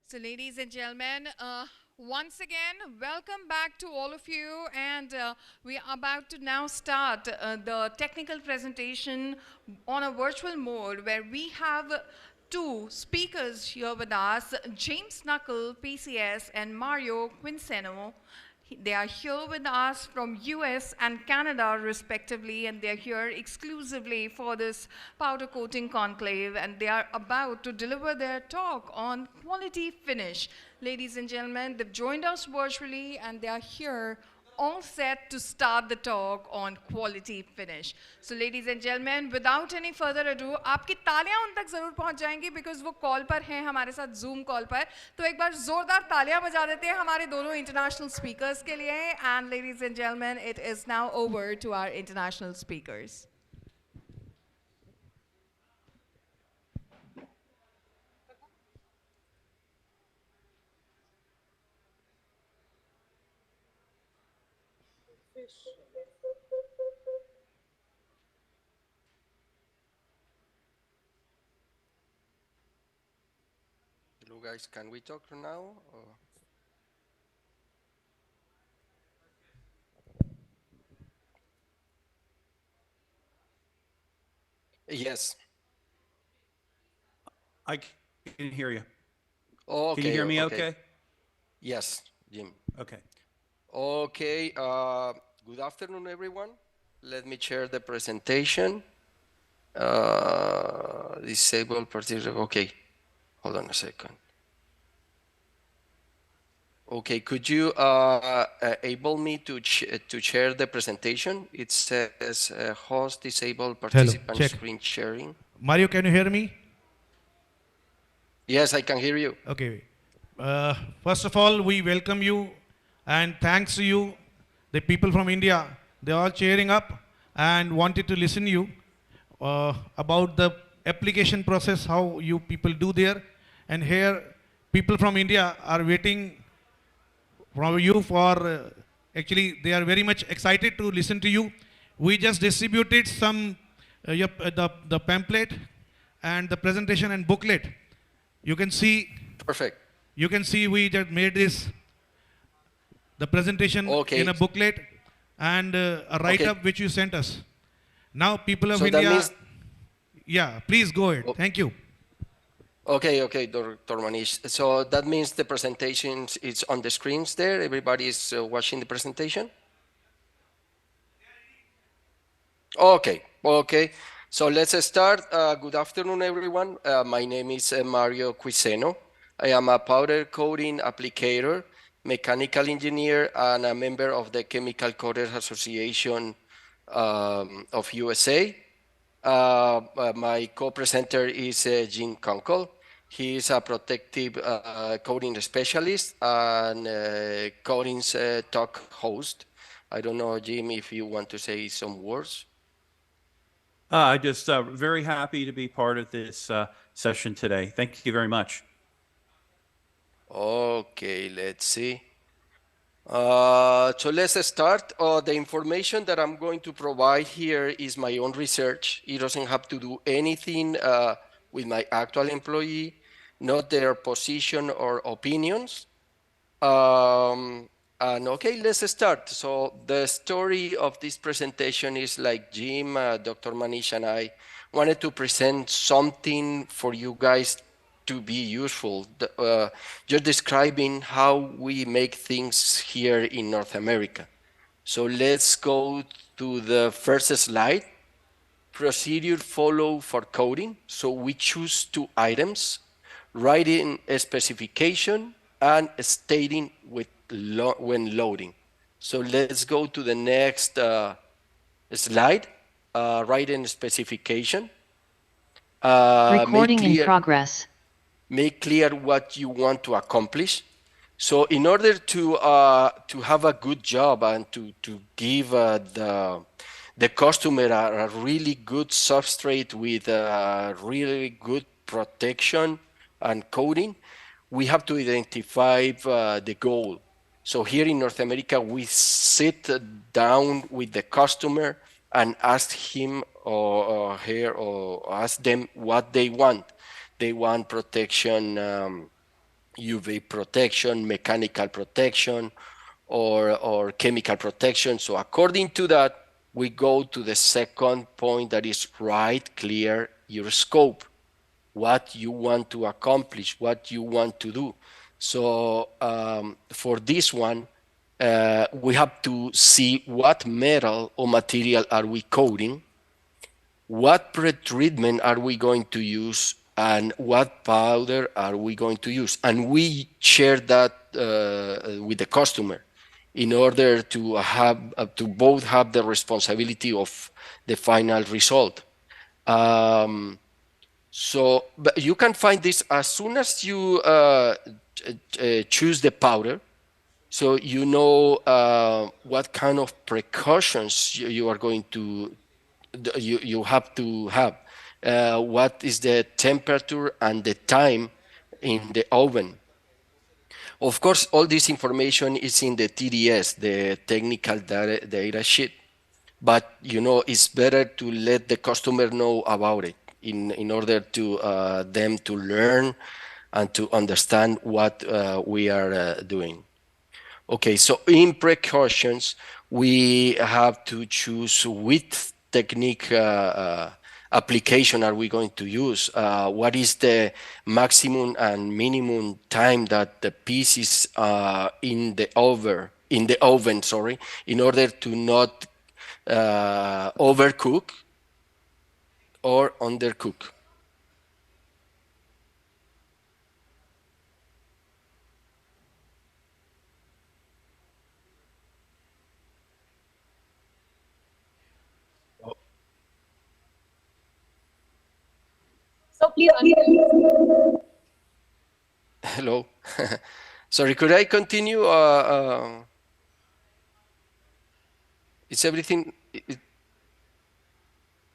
So ladies and gentlemen, once again, welcome back to all of you, and we are about to now start the technical presentation on a virtual mode where we have two speakers here with us, James Knuckle, PCS, and Mario Quinceno. They are here with us from US and Canada respectively, and they're here exclusively for this powder coating conclave, and they are about to deliver their talk on quality finish. Ladies and gentlemen, they've joined us virtually and they are here all set to start the talk on quality finish. So ladies and gentlemen, without any further ado, आपकी तालियां उन तक जरूर पहुंच जाएंगी because वो call पर हैं हमारे साथ Zoom कॉल पर. तो एक बार जोरदार तालियां बजा देते हैं हमारे दोनों international speakers के लिए. And ladies and gentlemen, it is now over to our international speakers. Hello guys, can we talk now? Yes. I can hear you. Oh, okay. Can you hear me okay? Yes, Jim. Okay. Okay, good afternoon, everyone. Let me share the presentation. Disable particular, okay. Hold on a second. Okay, could you able me to share the presentation? It says host disable participant screen sharing. Mario, can you hear me? Yes, I can hear you. Okay. First of all, we welcome you and thanks to you, the people from India. They are all cheering up and wanted to listen to you about the application process, how you people do there. And here, people from India are waiting from you for, actually, they are very much excited to listen to you. We just distributed some, the pamphlet and the presentation and booklet. You can see. Perfect. You can see we just made this, the presentation in a booklet and a write-up which you sent us. Now people of India, yeah, please go ahead. Thank you. Okay, Dr. Manish. So that means the presentation is on the screens there. Everybody is watching the presentation? Okay. So let's start. Good afternoon, everyone. My name is Mario Quinceno. I am a powder coating applicator, mechanical engineer, and a member of the Chemical Coaters Association of USA. My co-presenter is Jim Kunkle. He is a protective coating specialist and coatings talk host. I don't know, Jim, if you want to say some words. I just very happy to be part of this session today. Thank you very much. Okay, let's see. So let's start. The information that I'm going to provide here is my own research. It doesn't have to do anything with my actual employee, not their position or opinions. And okay, let's start. So the story of this presentation is like Jim, Dr. Manish, and I wanted to present something for you guys to be useful. You're describing how we make things here in North America. So let's go to the first slide. Procedure follow for coding. So we choose two items, writing a specification and stating when loading. So let's go to the next slide, writing specification. Recording in progress. Make clear what you want to accomplish. So in order to have a good job and to give the customer a really good substrate with really good protection and coating, we have to identify the goal. So here in North America, we sit down with the customer and ask him or her or ask them what they want. They want protection UV protection, mechanical protection, or chemical protection. So according to that, we go to the second point, that is write clear your scope, what you want to accomplish, what you want to do. So for this one, we have to see what metal or material are we coating, what pre-treatment are we going to use, and what powder are we going to use. And we share that with the customer in order to have to both have the responsibility of the final result. So but you can find this as soon as you choose the powder. So you know what kind of precautions you are going to you have to have. What is the temperature and the time in the oven? Of course, all this information is in the TDS, the technical data sheet. But you know, it's better to let the customer know about it in order to them to learn and to understand what we are doing. Okay, so in precautions, we have to choose which technique application are we going to use. What is the maximum and minimum time that the piece is in the oven, sorry, in order to not overcook or undercook. So please unmute. Hello. Sorry, could I continue? Is everything?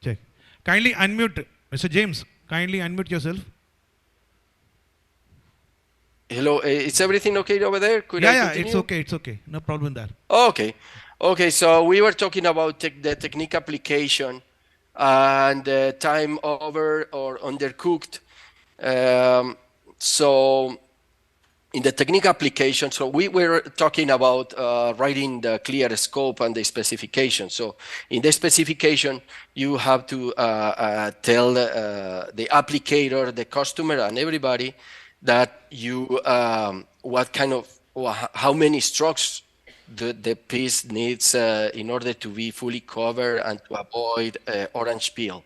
Check. Kindly unmute, Mr. James. Kindly unmute yourself. Hello, is everything okay over there? Could I Yeah, continue? it's okay. It's okay. No problem there. Okay. Okay, so we were talking about the technique application and time over or undercooked. So in the technique application, so we were talking about writing the clear scope and the specification. So in the specification, you have to tell the applicator, the customer, and everybody that you what kind of how many strokes the piece needs in order to be fully covered and to avoid orange peel.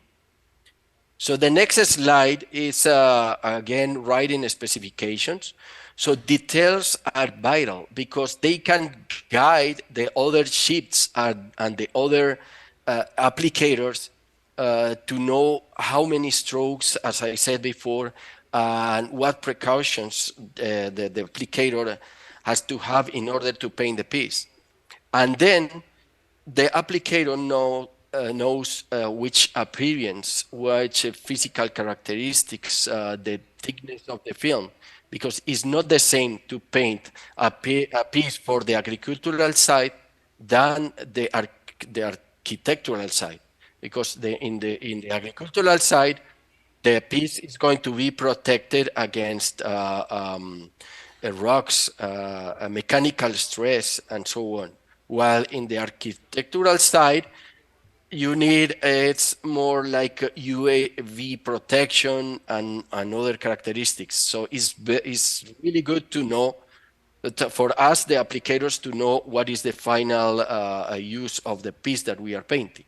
So the next slide is again writing specifications. So details are vital because they can guide the other shifts and the other applicators to know how many strokes, as I said before, and what precautions the applicator has to have in order to paint the piece. And then the applicator knows which appearance, which physical characteristics, the thickness of the film, because it's not the same to paint a piece for the agricultural side than the architectural side, because in the agricultural side, the piece is going to be protected against rocks, mechanical stress, and so on. While in the architectural side, you need it's more like UAV protection and other characteristics. So it's really good to know for us, the applicators, to know what is the final use of the piece that we are painting.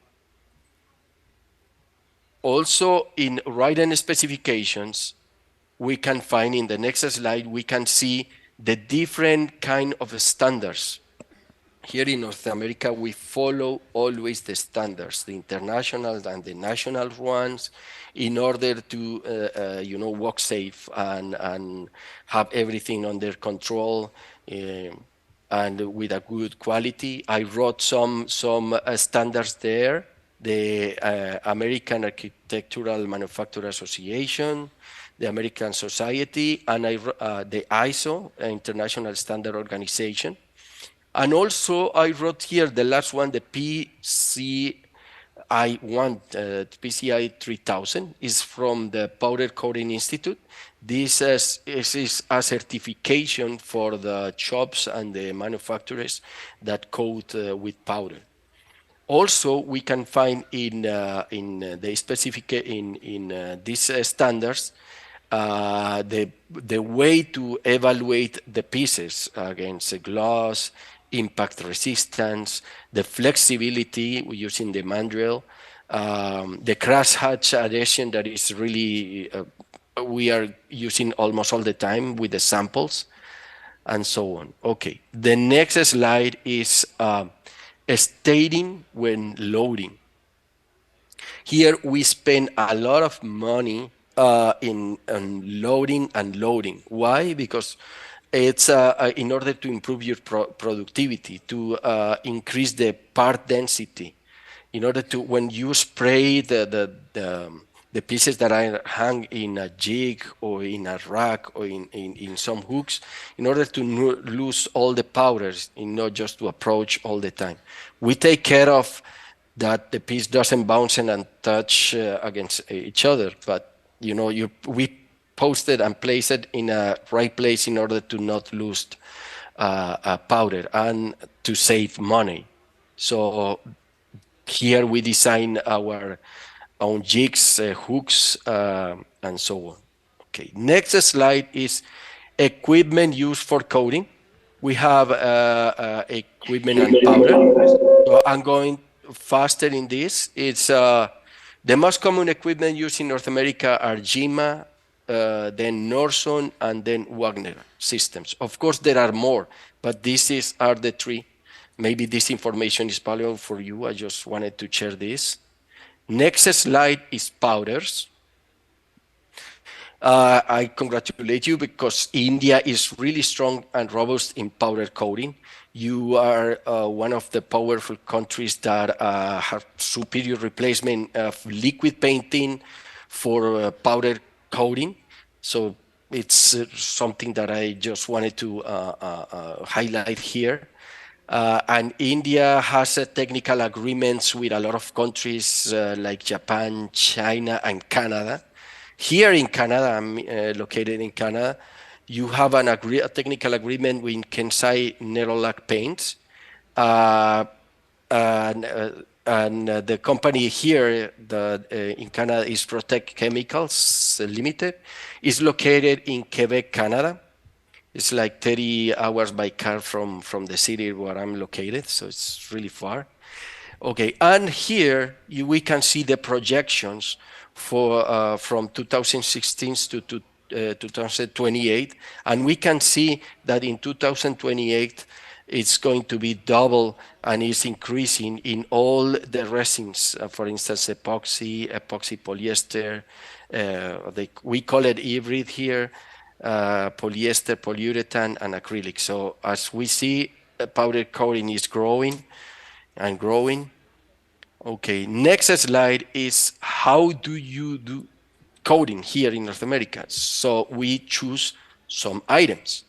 Also, in writing specifications, we can find in the next slide, we can see the different kind of standards. Here in North America, we follow always the standards, the international and the national ones, in order to, walk safe and have everything under control and with a good quality. I wrote some standards there. The American Architectural Manufacturer Association, the American Society, and the ISO, International Standard Organization. And also I wrote here the last one, the PCI PCI 3000 is from the Powder Coating Institute. This is a certification for the shops and the manufacturers that coat with powder. Also, we can find in the specific in these standards the way to evaluate the pieces against gloss, impact resistance, the flexibility using the mandrel, the crosshatch adhesion that is really we are using almost all the time with the samples, and so on. Okay, the next slide is stating when loading. Here we spend a lot of money in loading and loading. Why? Because it's in order to improve your productivity, to increase the part density, in order to, when you spray the pieces that are hung in a jig or in a rack or in some hooks, in order to lose all the powders, not just to approach all the time. We take care of that the piece doesn't bounce and touch against each other, but we post it and place it in a right place in order to not lose powder and to save money. So here we design our own jigs, hooks, and so on. Okay, next slide is equipment used for coating. We have equipment and powder. So I'm going faster in this. It's the most common equipment used in North America are Jima, then Norson, and then Wagner systems. Of course, there are more, but these are the three. Maybe this information is valuable for you. I just wanted to share this. Next slide is powders. I congratulate you because India is really strong and robust in powder coating. You are one of the powerful countries that have superior replacement of liquid painting for powder coating. So it's something that I just wanted to highlight here. And India has technical agreements with a lot of countries like Japan, China, and Canada. Here in Canada, I'm located in Canada, you have a technical agreement with Kansai Nerolac Paints. And the company here in Canada is Protect Chemicals Limited. It's located in Quebec, Canada. It's like 30 hours by car from the city where I'm located, so it's really far. Okay, and here we can see the projections for from 2016 to 2028, and we can see that in 2028 it's going to be double and is increasing in all the resins. For instance, epoxy polyester. We call it hybrid here. Polyester, polyurethane, and acrylic. So as we see, powder coating is growing and growing. Okay, next slide is how do you do coating here in North America? So we choose some items.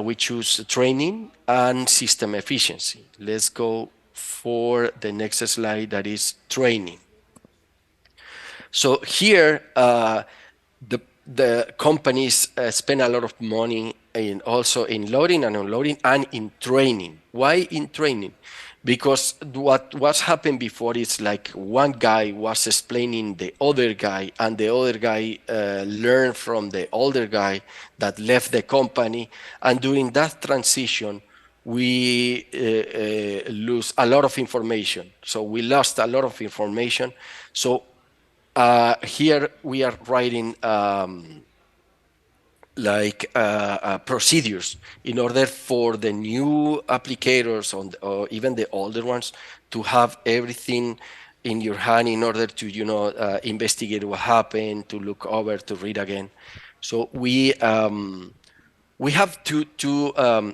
We choose training and system efficiency. Let's go for the next slide, that is training. So here, the companies spend a lot of money also in loading and unloading and in training. Why in training? Because what's happened before is like one guy was explaining the other guy, and the other guy learned from the older guy that left the company. And during that transition, we lose a lot of information. So we lost a lot of information. So here we are writing procedures in order for the new applicators or even the older ones to have everything in your hand in order to investigate what happened, to look over, to read again. So we have two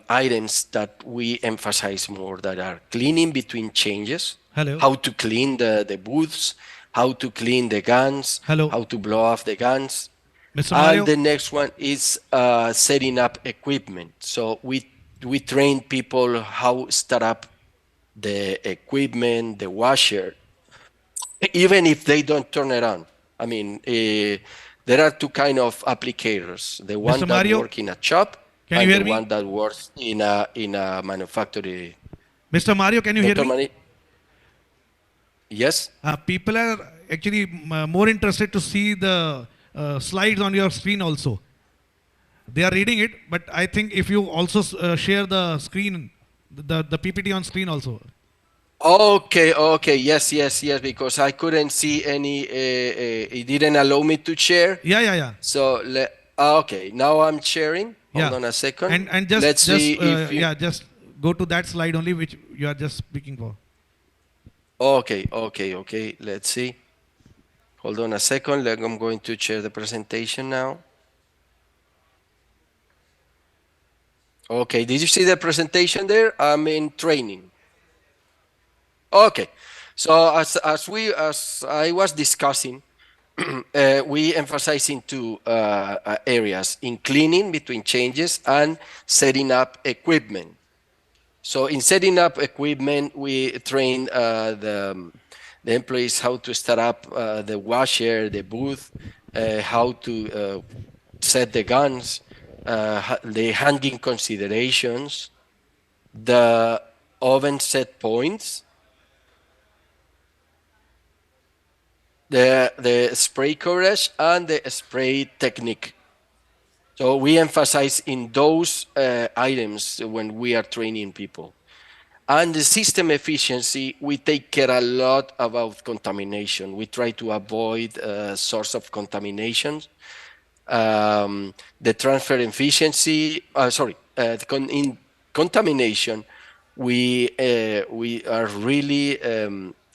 items that we emphasize more, that are cleaning between changes. Hello. How to clean the booths, how to clean the guns, Hello. how to blow off the guns. Mr. Mario? And the next one is setting up equipment. So we train people how start up the equipment, the washer, even if they don't turn it on. I mean, there are two kind of applicators: the one Mr. that Mario, work in a shop can you and the hear me? one that works in a manufactory. Mr. Mario, can you hear Dr. me? Mani, yes. People are actually more interested to see the slides on your screen also. They are reading it, but I think if you also share the screen, the PPT on screen also. Okay, okay, yes, yes, yes, because I couldn't see any, it didn't allow me to share. Yeah. So, okay, now I'm sharing. Hold Yeah. on a second. And Let's see if you, just go to that slide only which you are just speaking for. okay, let's see. Hold on a second, I'm going to share the presentation now. Okay, did you see the presentation there? I'm in training. Okay, so as I was discussing, we emphasize in two areas: in cleaning between changes and setting up equipment. So in setting up equipment, we train the employees how to start up the washer, the booth, how to set the guns, the hanging considerations, the oven set points, the spray coverage, and the spray technique. So we emphasize in those items when we are training people. And the system efficiency, we take care a lot about contamination. We try to avoid source of contamination. The transfer efficiency, in contamination, we are really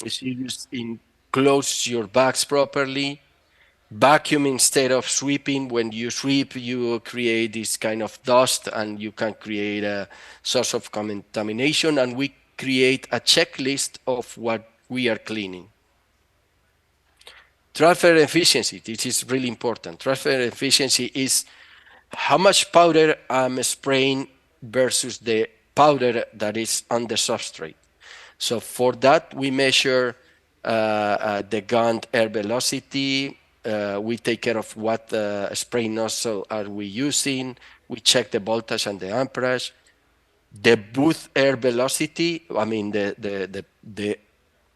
serious in close your bags properly, vacuum instead of sweeping. When you sweep, you create this kind of dust and you can create a source of contamination. And we create a checklist of what we are cleaning. Transfer efficiency, this is really important. Transfer efficiency is how much powder I'm spraying versus the powder that is on the substrate. So for that, we measure the gun air velocity. We take care of what spray nozzle are we using. We check the voltage and the amperage. The booth air velocity, I mean the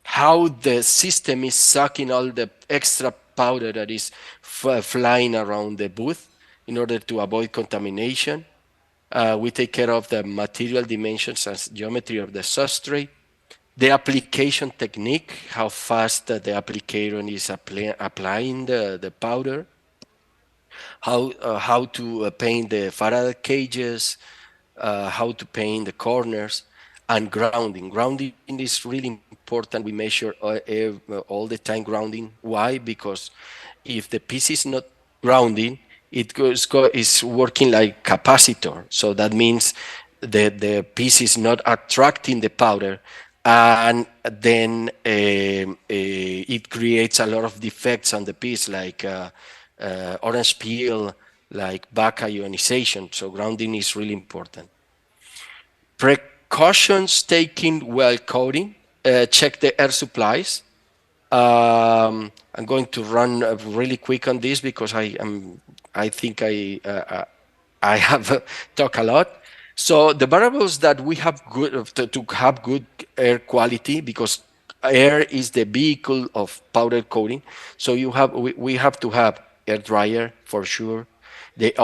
how the system is sucking all the extra powder that is flying around the booth in order to avoid contamination. We take care of the material dimensions and geometry of the substrate. The application technique, how fast the applicator is applying the powder, how to paint the Faraday cages, how to paint the corners, and grounding. Grounding is really important. We measure all the time grounding. Why? Because if the piece is not grounding, is working like capacitor. So that means the piece is not attracting the powder, and then it creates a lot of defects on the piece, like orange peel, like back ionization. So grounding is really important. Precautions taken while coating: check the air supplies. I'm going to run really quick on this because I think I have talked a lot. So the variables that we have to have good air quality, because air is the vehicle of powder coating. So we have to have air dryer for sure. The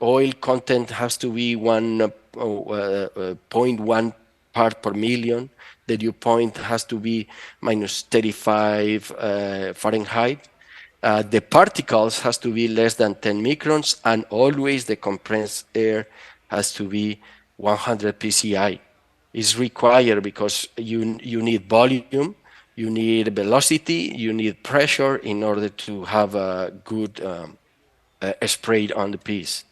oil content has to be 1.1 part per million. The dew point has to be minus 35 Fahrenheit. The particles has to be less than 10 microns, and always the compressed air has to be 100 PSI. It's required because you need volume, you need velocity, you need pressure in order to have a good spray on the piece.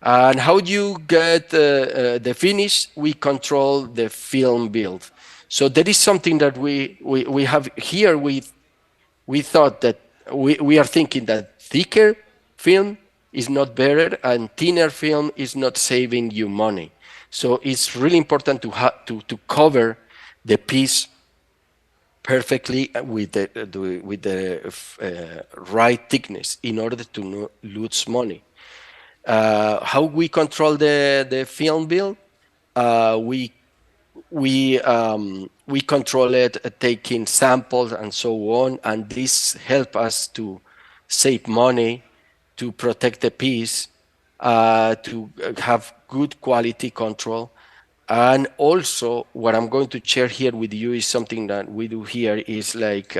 And how do you get the finish? We control the film build. So that is something that we have here. We thought that we are thinking that thicker film is not better and thinner film is not saving you money. So it's really important to cover the piece perfectly with the right thickness in order to not lose money. How we control the film build? We control it, taking samples and so on, and this help us to save money, to protect the piece, to have good quality control. And also, what I'm going to share here with you is something that we do here is like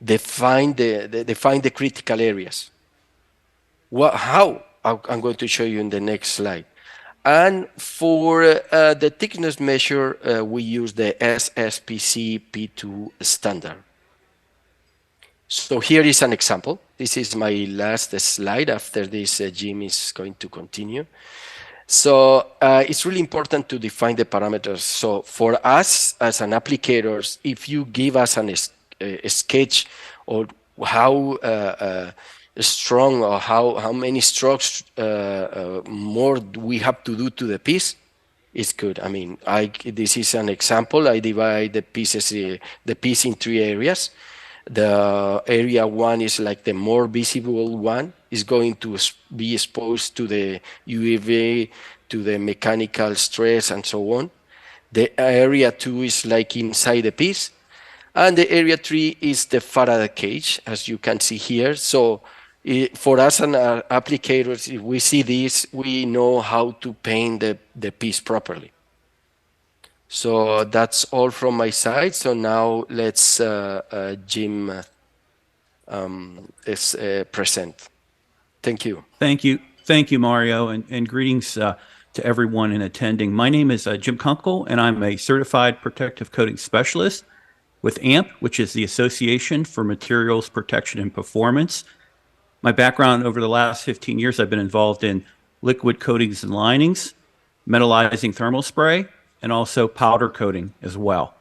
define the critical areas. How? I'm going to show you in the next slide. And for the thickness measure, we use the SSPC P2 standard. So here is an example. This is my last slide. After this, Jim is going to continue. So it's really important to define the parameters. So for us as an applicators, if you give us a sketch or how strong or how many strokes more we have to do to the piece, it's good. I mean, this is an example. I divide the piece in 3 areas. The area 1 is like the more visible one, is going to be exposed to the UV, to the mechanical stress and so on. The area 2 is like inside the piece. And the area 3 is the Faraday cage, as you can see here. So for us and our applicators, if we see this, we know how to paint the piece properly. So that's all from my side. So now let's Jim present. Thank you. Thank you, Mario, and greetings to everyone in attending. My name is Jim Kunkle, and I'm a certified protective coating specialist with AMP, which is the Association for Materials Protection and Performance. My background over the last 15 years, I've been involved in liquid coatings and linings, metallizing thermal spray, and also powder coating as well.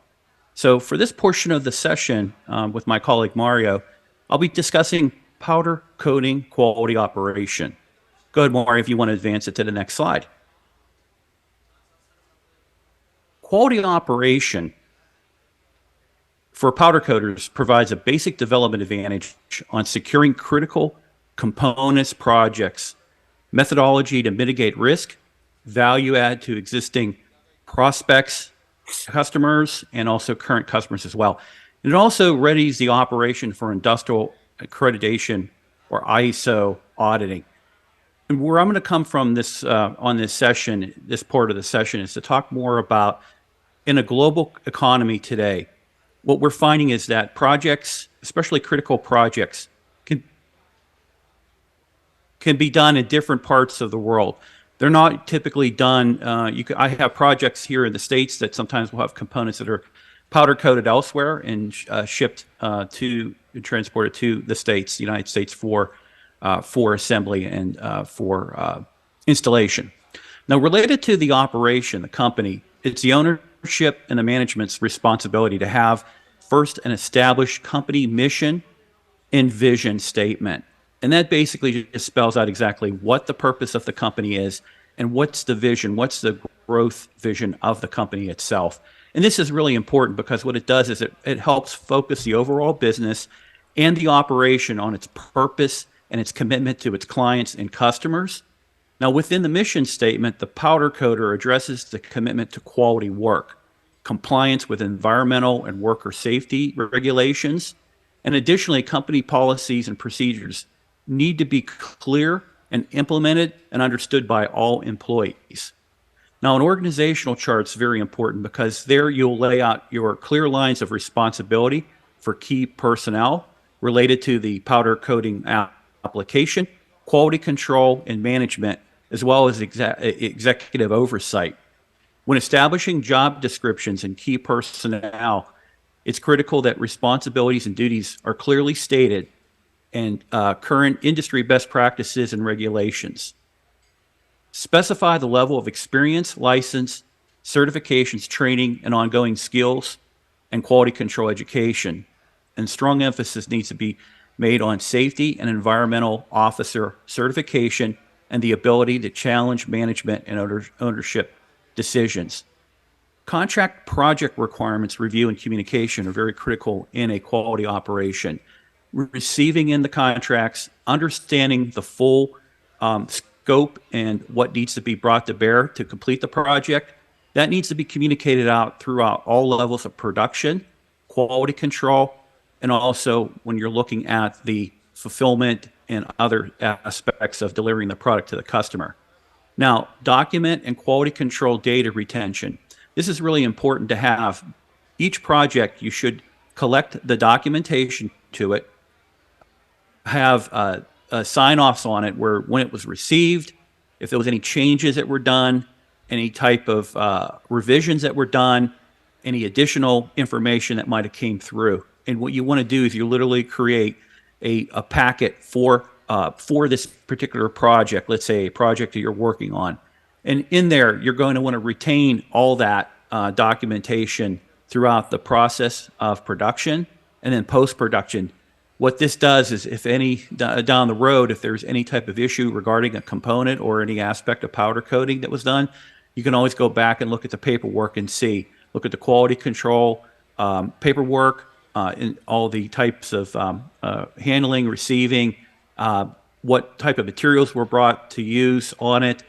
So for this portion of the session with my colleague Mario, I'll be discussing powder coating quality operation. Go ahead, Mario, if you want to advance it to the next slide. Quality operation for powder coaters provides a basic development advantage on securing critical components projects, methodology to mitigate risk, value add to existing prospects, customers, and also current customers as well. And it also readies the operation for industrial accreditation or ISO auditing. And where I'm going to come from this on this session, this part of the session, is to talk more about in a global economy today, what we're finding is that projects, especially critical projects, can be done in different parts of the world. They're not typically done. I have projects here in the States that sometimes will have components that are powder coated elsewhere and shipped transported to the States, the United States, for assembly and for installation. Now, related to the operation, the company, it's the ownership and the management's responsibility to have first an established company mission and vision statement. And that basically just spells out exactly what the purpose of the company is and what's the vision, what's the growth vision of the company itself. And this is really important because what it does is it helps focus the overall business and the operation on its purpose and its commitment to its clients and customers. Now, within the mission statement, the powder coater addresses the commitment to quality work, compliance with environmental and worker safety regulations, and additionally, company policies and procedures need to be clear and implemented and understood by all employees. Now, an organizational chart is very important because there you'll lay out your clear lines of responsibility for key personnel related to the powder coating application, quality control, and management, as well as executive oversight. When establishing job descriptions and key personnel, it's critical that responsibilities and duties are clearly stated and current industry best practices and regulations. Specify the level of experience, license, certifications, training, and ongoing skills and quality control education. And strong emphasis needs to be made on safety and environmental officer certification and the ability to challenge management and ownership decisions. contract project requirements review and communication are very critical in a quality operation. Receiving in the contracts, understanding the full scope and what needs to be brought to bear to complete the project, that needs to be communicated out throughout all levels of production, quality control, and also when you're looking at the fulfillment and other aspects of delivering the product to the customer. Now, document and quality control data retention. This is really important to have. Each project, you should collect the documentation to it, have sign-offs on it where when it was received, if there was any changes that were done, any type of revisions that were done, any additional information that might have came through. And what you want to do is you literally create a packet for this particular project, let's say a project that you're working on. And in there, you're going to want to retain all that documentation throughout the process of production and then post-production. What this does is if any down the road, if there's any type of issue regarding a component or any aspect of powder coating that was done, you can always go back and look at the paperwork and see, look at the quality control paperwork, and all the types of handling, receiving, what type of materials were brought to use on it,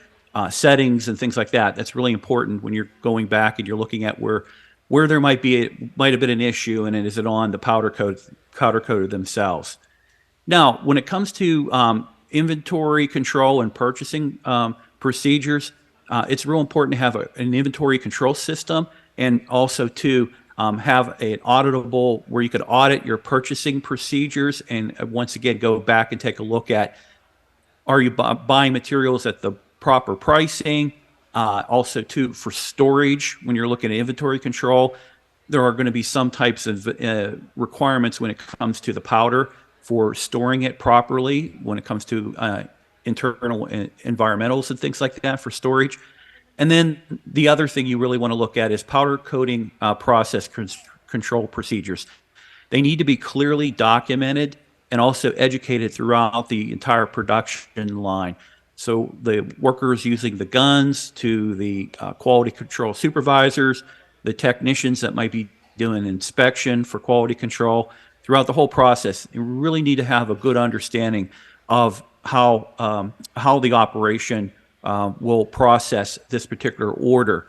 settings and things like that. That's really important when you're going back and you're looking at where there might have been an issue, and is it on the powder coater themselves. Now, when it comes to inventory control and purchasing procedures, it's real important to have an inventory control system, and also to have an auditable where you could audit your purchasing procedures, and once again go back and take a look at, are you buying materials at the proper pricing? Also too, for storage, when you're looking at inventory control, there are going to be some types of requirements when it comes to the powder for storing it properly, when it comes to internal environmentals and things like that for storage. And then the other thing you really want to look at is powder coating process control procedures. They need to be clearly documented and also educated throughout the entire production line. So the workers using the guns to the quality control supervisors, the technicians that might be doing inspection for quality control, throughout the whole process, you really need to have a good understanding of how the operation will process this particular order.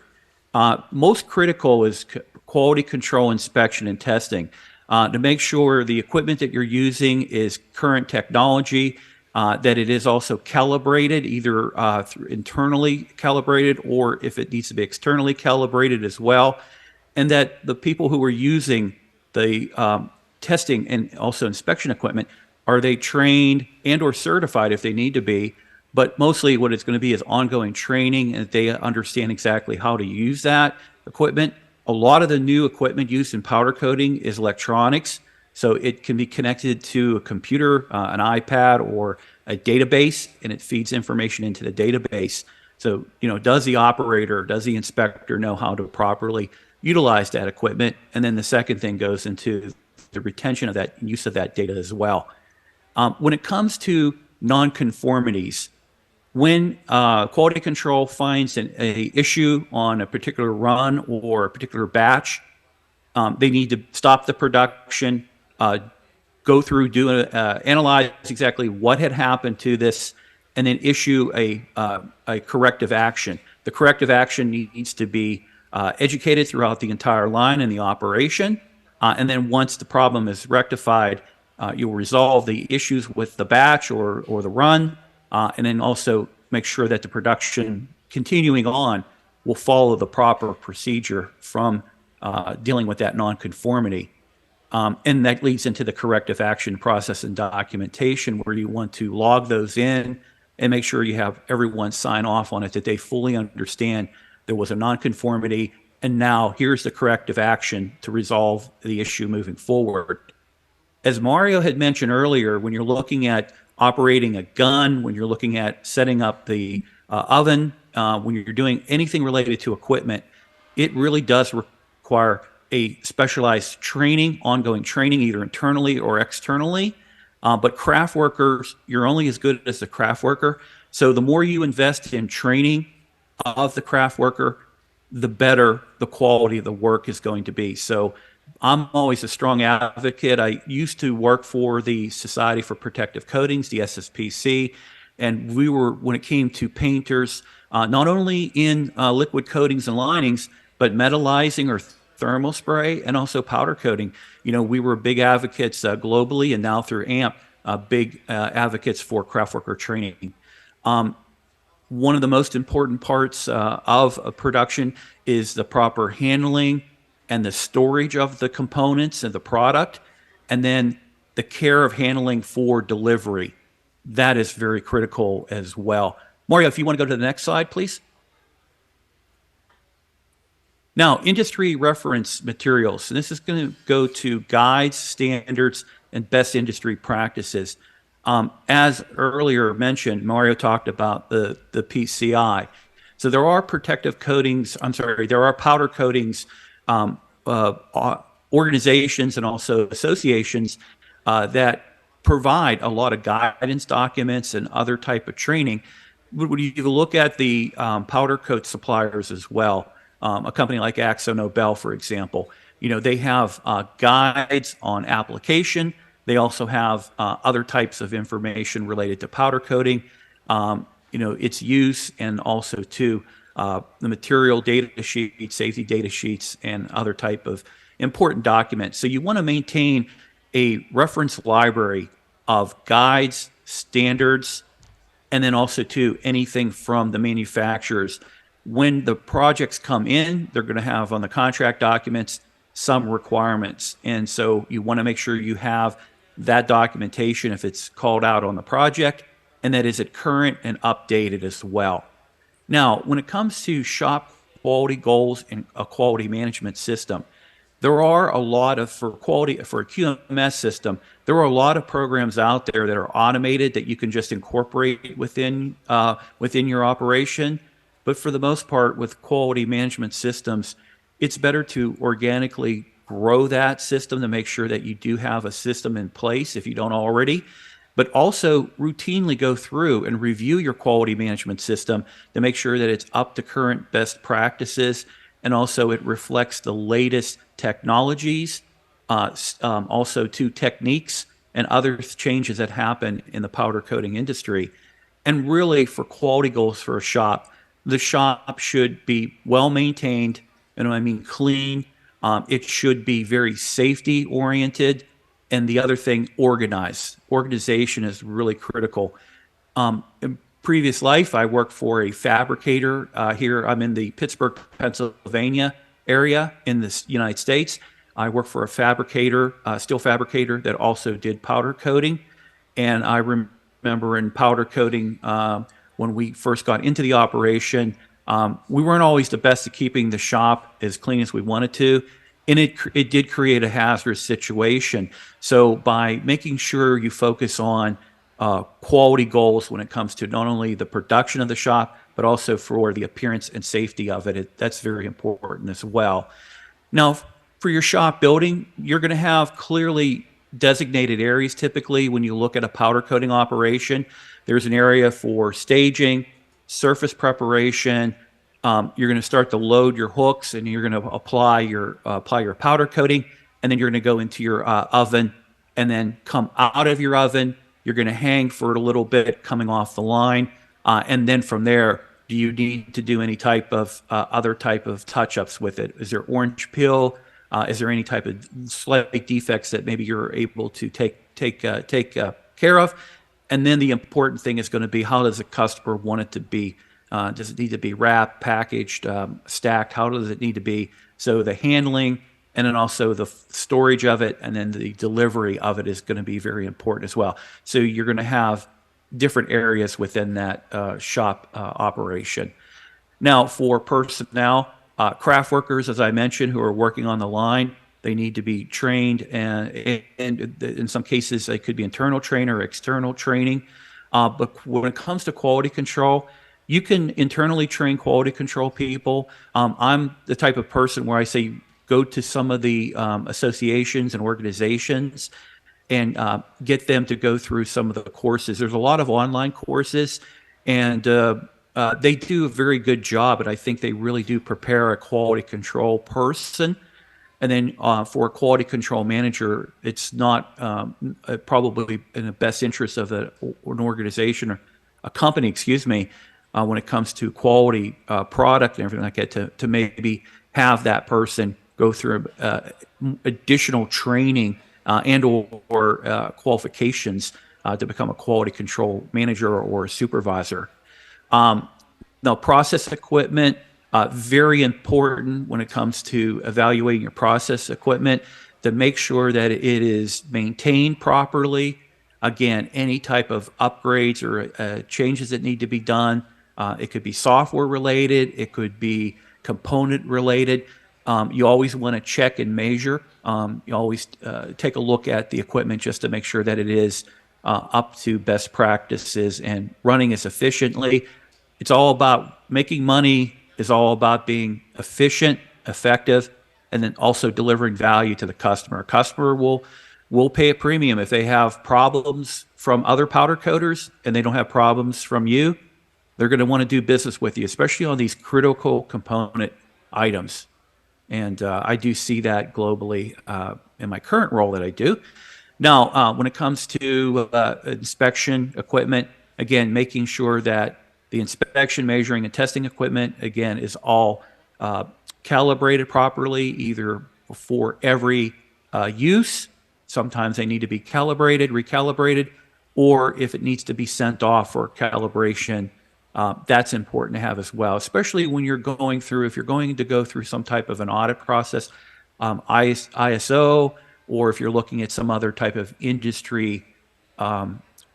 Most critical is quality control inspection and testing to make sure the equipment that you're using is current technology, that it is also calibrated, either internally calibrated or if it needs to be externally calibrated as well, and that the people who are using the testing and also inspection equipment, are they trained and or certified if they need to be, but mostly what it's going to be is ongoing training, and they understand exactly how to use that equipment. A lot of the new equipment used in powder coating is electronics, so it can be connected to a computer, an iPad, or a database, and it feeds information into the database. So, does the operator, does the inspector know how to properly utilize that equipment? And then the second thing goes into the retention of that, use of that data as well. When it comes to nonconformities, when quality control finds an issue on a particular run or a particular batch, they need to stop the production, go through, analyze exactly what had happened to this, and then issue a corrective action. The corrective action needs to be educated throughout the entire line and the operation, and then once the problem is rectified, you'll resolve the issues with the batch or the run, and then also make sure that the production continuing on will follow the proper procedure from dealing with that nonconformity. And that leads into the corrective action process and documentation, where you want to log those in and make sure you have everyone sign off on it, that they fully understand there was a nonconformity, and now here's the corrective action to resolve the issue moving forward. As Mario had mentioned earlier, when you're looking at operating a gun, when you're looking at setting up the oven, when you're doing anything related to equipment, it really does require a specialized training, ongoing training, either internally or externally. But craft workers, you're only as good as the craft worker. So the more you invest in training of the craft worker, the better the quality of the work is going to be. So I'm always a strong advocate. I used to work for the Society for Protective Coatings, the SSPC, and we were, when it came to painters, not only in liquid coatings and linings, but metallizing or thermal spray and also powder coating. We were big advocates globally, and now through AMP, big advocates for craft worker training. One of the most important parts of a production is the proper handling and the storage of the components and the product, and then the care of handling for delivery. That is very critical as well. Mario, if you want to go to the next slide, please. Now, industry reference materials. And this is going to go to guides, standards, and best industry practices. As earlier mentioned, Mario talked about the PCI. So there are protective coatings, there are powder coatings organizations and also associations that provide a lot of guidance documents and other type of training. When you look at the powder coat suppliers as well, a company like Akzo Nobel, for example, they have guides on application. They also have other types of information related to powder coating, its use, and also to the material data sheets, safety data sheets, and other type of important documents. So you want to maintain a reference library of guides, standards, and then also to anything from the manufacturers. When the projects come in, they're going to have on the contract documents some requirements. And so you want to make sure you have that documentation if it's called out on the project, and that is it current and updated as well. Now, when it comes to shop quality goals and a quality management system, there are a lot of, for a QMS system, there are a lot of programs out there that are automated that you can just incorporate within your operation. But for the most part, with quality management systems, it's better to organically grow that system to make sure that you do have a system in place if you don't already, but also routinely go through and review your quality management system to make sure that it's up to current best practices, and also it reflects the latest technologies, also to techniques and other changes that happen in the powder coating industry. And really, for quality goals for a shop, the shop should be well maintained, clean. It should be very safety oriented. And the other thing, organized. Organization is really critical. In previous life, I worked for a fabricator. Here, I'm in the Pittsburgh, Pennsylvania area in the United States. I worked for a fabricator, steel fabricator that also did powder coating. And I remember in powder coating, when we first got into the operation, we weren't always the best at keeping the shop as clean as we wanted to. And it did create a hazardous situation. So by making sure you focus on quality goals when it comes to not only the production of the shop, but also for the appearance and safety of it, that's very important as well. Now, for your shop building, you're going to have clearly designated areas. Typically, when you look at a powder coating operation, there's an area for staging, surface preparation. You're going to start to load your hooks, and you're going to apply your powder coating, and then you're going to go into your oven, and then come out of your oven. You're going to hang for a little bit coming off the line, and then from there, do you need to do any type of other type of touch-ups with it? Is there orange peel? Is there any type of slight defects that maybe you're able to take care of? And then the important thing is going to be, how does the customer want it to be? Does it need to be wrapped, packaged, stacked? How does it need to be? So the handling, and then also the storage of it, and then the delivery of it is going to be very important as well. So you're going to have different areas within that shop operation. Now, for personnel, craft workers, as I mentioned, who are working on the line, they need to be trained, and in some cases, they could be internal training or external training. But when it comes to quality control, you can internally train quality control people. I'm the type of person where I say go to some of the associations and organizations and get them to go through some of the courses. There's a lot of online courses, and they do a very good job, and I think they really do prepare a quality control person. And then for a quality control manager, it's not probably in the best interest of an organization or a company, excuse me, when it comes to quality product and everything like that, to maybe have that person go through additional training and or qualifications to become a quality control manager or a supervisor. Now, process equipment, very important when it comes to evaluating your process equipment, to make sure that it is maintained properly. Again, any type of upgrades or changes that need to be done. It could be software related. It could be component related. You always want to check and measure. You always take a look at the equipment just to make sure that it is up to best practices and running as efficiently. It's all about making money, is all about being efficient, effective, and then also delivering value to the customer. A customer will pay a premium if they have problems from other powder coaters and they don't have problems from you. They're going to want to do business with you, especially on these critical component items. And I do see that globally in my current role that I do. Now, when it comes to inspection equipment, again, making sure that the inspection, measuring, and testing equipment, again, is all calibrated properly, either for every use. Sometimes they need to be calibrated, recalibrated, or if it needs to be sent off for calibration, that's important to have as well, especially when you're going through, if you're going to go through some type of an audit process, ISO, or if you're looking at some other type of industry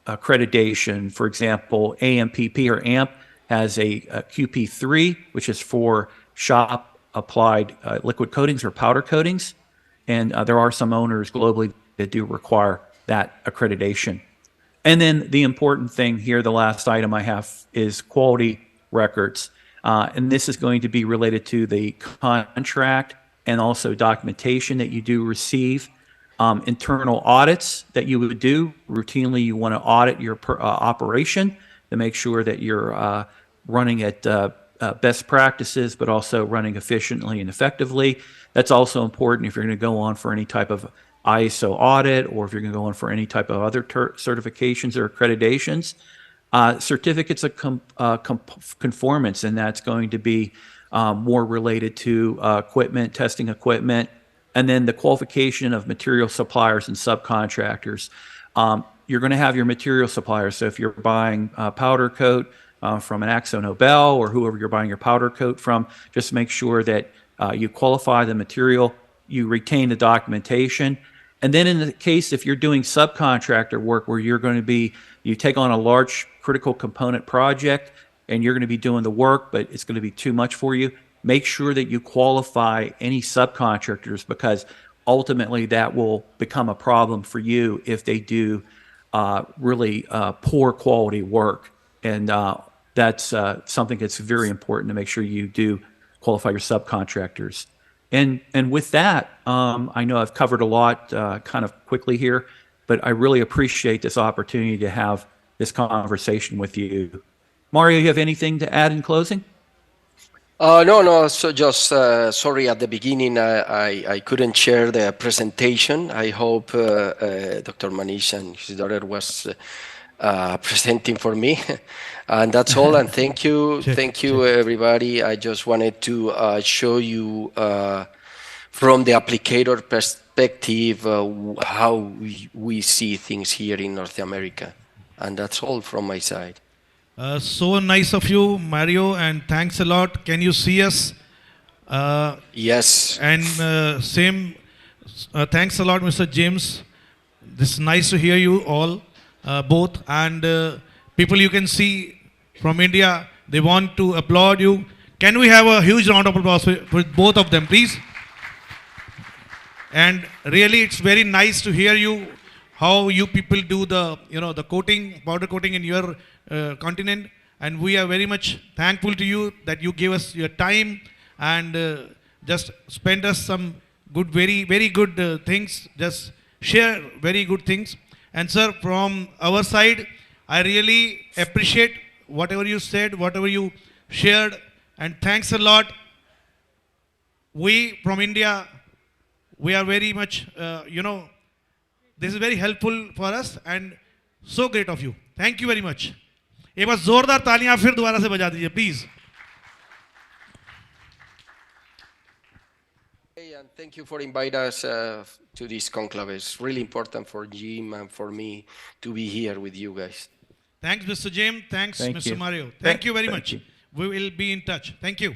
accreditation. For example, AMPP or AMP has a QP3, which is for shop applied liquid coatings or powder coatings. And there are some owners globally that do require that accreditation. And then the important thing here, the last item I have, is quality records. And this is going to be related to the contract and also documentation that you do receive. Internal audits that you would do. Routinely, you want to audit your operation to make sure that you're running at best practices, but also running efficiently and effectively. That's also important if you're going to go on for any type of ISO audit, or if you're going to go on for any type of other certifications or accreditations. Certificates of conformance, and that's going to be more related to equipment, testing equipment, and then the qualification of material suppliers and subcontractors. You're going to have your material suppliers. So if you're buying powder coat from an Akzo Nobel or whoever you're buying your powder coat from, just make sure that you qualify the material, you retain the documentation. And then in the case, if you're doing subcontractor work where you're going to be, you take on a large critical component project and you're going to be doing the work, but it's going to be too much for you, make sure that you qualify any subcontractors, because ultimately that will become a problem for you if they do really poor quality work. And that's something that's very important to make sure you do qualify your subcontractors. And with that, I know I've covered a lot kind of quickly here, but I really appreciate this opportunity to have this conversation with you. Mario, you have anything to add in closing? No. So just sorry at the beginning I couldn't share the presentation. I hope Dr. Manish and his daughter was presenting for me, and that's all. And thank you, everybody. I just wanted to show you from the applicator perspective how we see things here in North America, and that's all from my side. So nice of you, Mario, and thanks a lot. Can you see us? Yes. And thanks a lot, Mr. James. This is nice to hear you all, both. And people you can see from India, they want to applaud you. Can we have a huge round of applause for both of them, please? And really, it's very nice to hear you, how you people do the, the coating, powder coating in your continent. And we are very much thankful to you that you gave us your time and just spend us some good, very, very good things. Just share very good things. And sir, from our side, I really appreciate whatever you said, whatever you shared, and thanks a lot. We from India, we are very much, this is very helpful for us and so great of you. Thank you very much. एक बार जोरदार तालियां फिर दोबारा से बजा दीजिए please. And thank you for inviting us to this conclave. It's really important for Jim and for me to be here with you guys. Thanks, Mr. James. Thanks, Thank Mr. you. Mario. Thank you very Thank much. you. We will be in touch. Thank you.